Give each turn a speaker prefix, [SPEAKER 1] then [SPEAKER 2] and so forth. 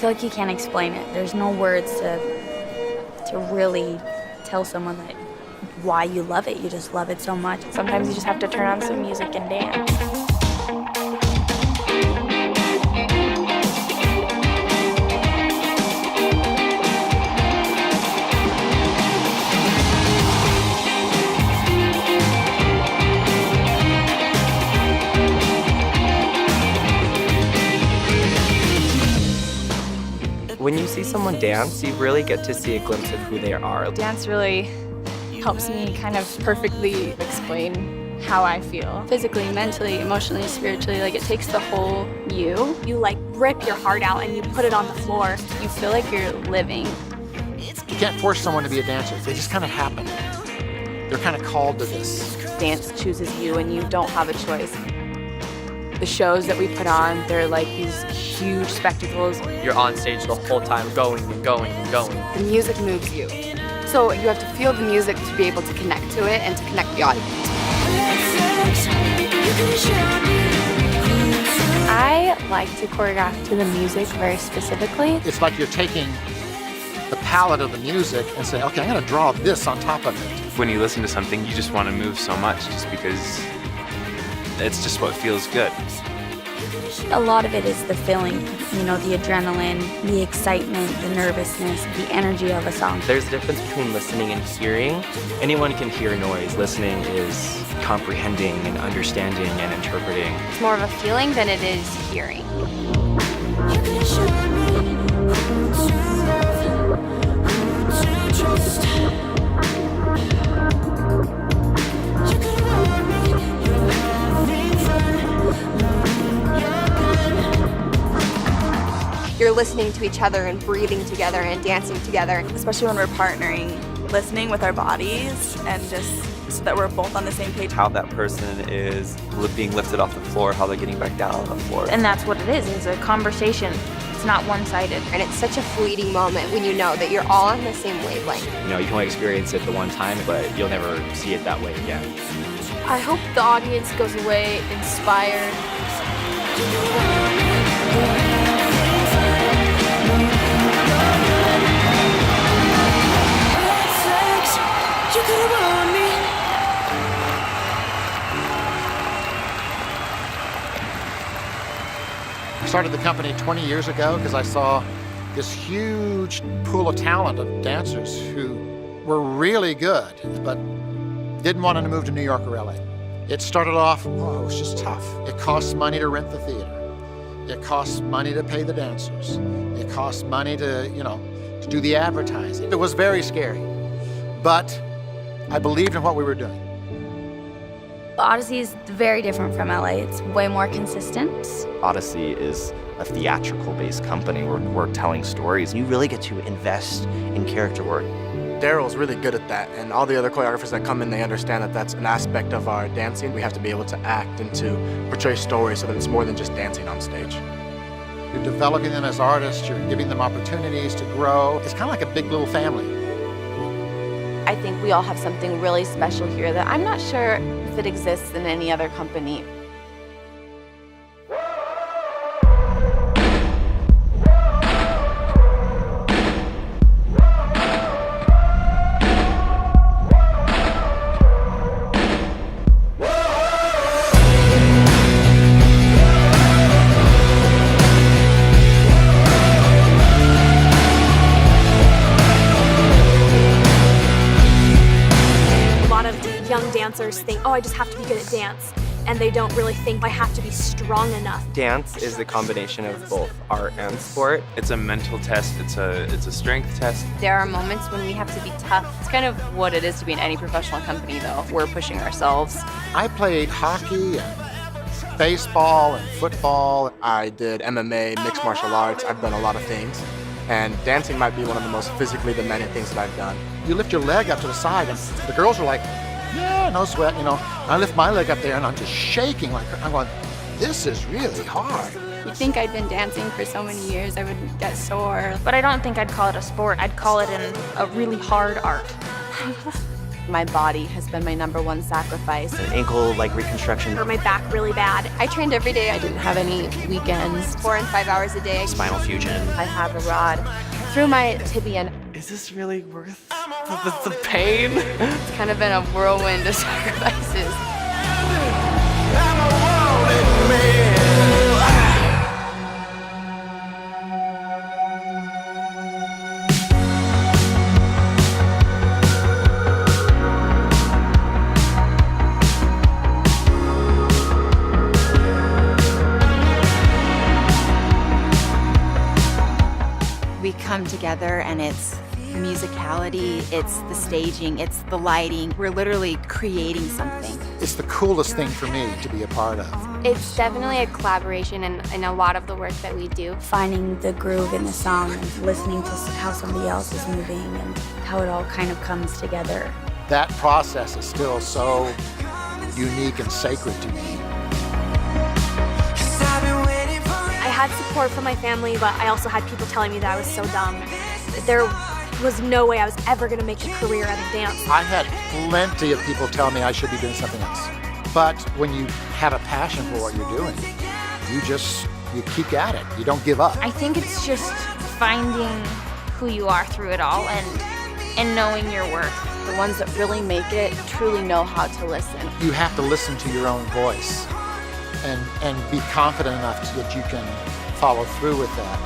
[SPEAKER 1] feel like you can't explain it. There's no words to really tell someone that why you love it. You just love it so much.
[SPEAKER 2] Sometimes you just have to turn on some music and dance.
[SPEAKER 3] When you see someone dance, you really get to see a glimpse of who they are.
[SPEAKER 2] Dance really helps me kind of perfectly explain how I feel. Physically, mentally, emotionally, spiritually, like it takes the whole you.
[SPEAKER 4] You like rip your heart out and you put it on the floor.
[SPEAKER 2] You feel like you're living.
[SPEAKER 5] You can't force someone to be a dancer. They just kind of happen. They're kind of called to this.
[SPEAKER 2] Dance chooses you and you don't have a choice. The shows that we put on, they're like these huge spectacles.
[SPEAKER 3] You're on stage the whole time, going and going and going.
[SPEAKER 6] The music moves you. So you have to feel the music to be able to connect to it and to connect the audience.
[SPEAKER 2] I like to choreograph to the music very specifically.
[SPEAKER 5] It's like you're taking the palette of the music and saying, okay, I'm going to draw this on top of it.
[SPEAKER 7] When you listen to something, you just want to move so much just because it's just what feels good.
[SPEAKER 1] A lot of it is the feeling, you know, the adrenaline, the excitement, the nervousness, the energy of a song.
[SPEAKER 3] There's a difference between listening and hearing. Anyone can hear noise. Listening is comprehending and understanding and interpreting.
[SPEAKER 6] It's more of a feeling than it is hearing. You're listening to each other and breathing together and dancing together.
[SPEAKER 8] Especially when we're partnering, listening with our bodies and just so that we're both on the same page.
[SPEAKER 3] How that person is being lifted off the floor, how they're getting back down on the floor.
[SPEAKER 1] And that's what it is a conversation. It's not one-sided.
[SPEAKER 6] And it's such a fleeting moment when you know that you're all on the same wavelength.
[SPEAKER 3] You know, you can only experience it the one time, but you'll never see it that way again.
[SPEAKER 4] I hope the audience goes away inspired.
[SPEAKER 5] I started the company 20 years ago because I saw this huge pool of talent of dancers who were really good, but didn't want to move to New York or LA. It started off, it was just tough. It costs money to rent the theater. It costs money to pay the dancers. It costs money to, to do the advertising. It was very scary, but I believed in what we were doing.
[SPEAKER 1] Odyssey is very different from LA. It's way more consistent.
[SPEAKER 3] Odyssey is a theatrical-based company. We're telling stories. You really get to invest in character work.
[SPEAKER 9] Daryl's really good at that, and all the other choreographers that come in, they understand that that's an aspect of our dancing. We have to be able to act and to portray stories so that it's more than just dancing on stage.
[SPEAKER 5] You're developing them as artists, you're giving them opportunities to grow. It's kind of like a big little family.
[SPEAKER 2] I think we all have something really special here that I'm not sure if it exists in any other company.
[SPEAKER 4] Young dancers think, oh, I just have to be good at dance. And they don't really think I have to be strong enough.
[SPEAKER 3] Dance is the combination of both art and sport.
[SPEAKER 7] It's a mental test, it's a strength test.
[SPEAKER 6] There are moments when we have to be tough.
[SPEAKER 2] It's kind of what it is to be in any professional company, though. We're pushing ourselves.
[SPEAKER 5] I played hockey and baseball and football.
[SPEAKER 9] I did MMA, mixed martial arts. I've done a lot of things. And dancing might be one of the most physically demanding things that I've done.
[SPEAKER 5] You lift your leg up to the side and the girls are like, yeah, no sweat, I lift my leg up there and I'm just shaking like, I'm going, this is really hard.
[SPEAKER 2] You'd think I'd been dancing for so many years, I would get sore.
[SPEAKER 1] But I don't think I'd call it a sport. I'd call it a really hard art.
[SPEAKER 10] My body has been my #1 sacrifice.
[SPEAKER 3] An ankle reconstruction.
[SPEAKER 4] Hurt my back really bad.
[SPEAKER 2] I trained every day. I didn't have any weekends. 4 and 5 hours a day.
[SPEAKER 3] Spinal fusion.
[SPEAKER 10] I have a rod through my tibia.
[SPEAKER 3] Is this really worth the pain?
[SPEAKER 6] It's kind of been a whirlwind of sacrifices.
[SPEAKER 1] We come together and it's musicality, it's the staging, it's the lighting. We're literally creating something.
[SPEAKER 5] It's the coolest thing for me to be a part of.
[SPEAKER 2] It's definitely a collaboration in a lot of the work that we do.
[SPEAKER 1] Finding the groove in the song and listening to how somebody else is moving and how it all kind of comes together.
[SPEAKER 5] That process is still so unique and sacred to me.
[SPEAKER 4] I had support from my family, but I also had people telling me that I was so dumb. There was no way I was ever going to make a career out of dance.
[SPEAKER 5] I had plenty of people tell me I should be doing something else. But when you have a passion for what you're doing, you keep at it. You don't give up.
[SPEAKER 11] I think it's just finding who you are through it all and knowing your worth.
[SPEAKER 10] The ones that really make it truly know how to listen.
[SPEAKER 5] You have to listen to your own voice and be confident enough that you can follow through with that.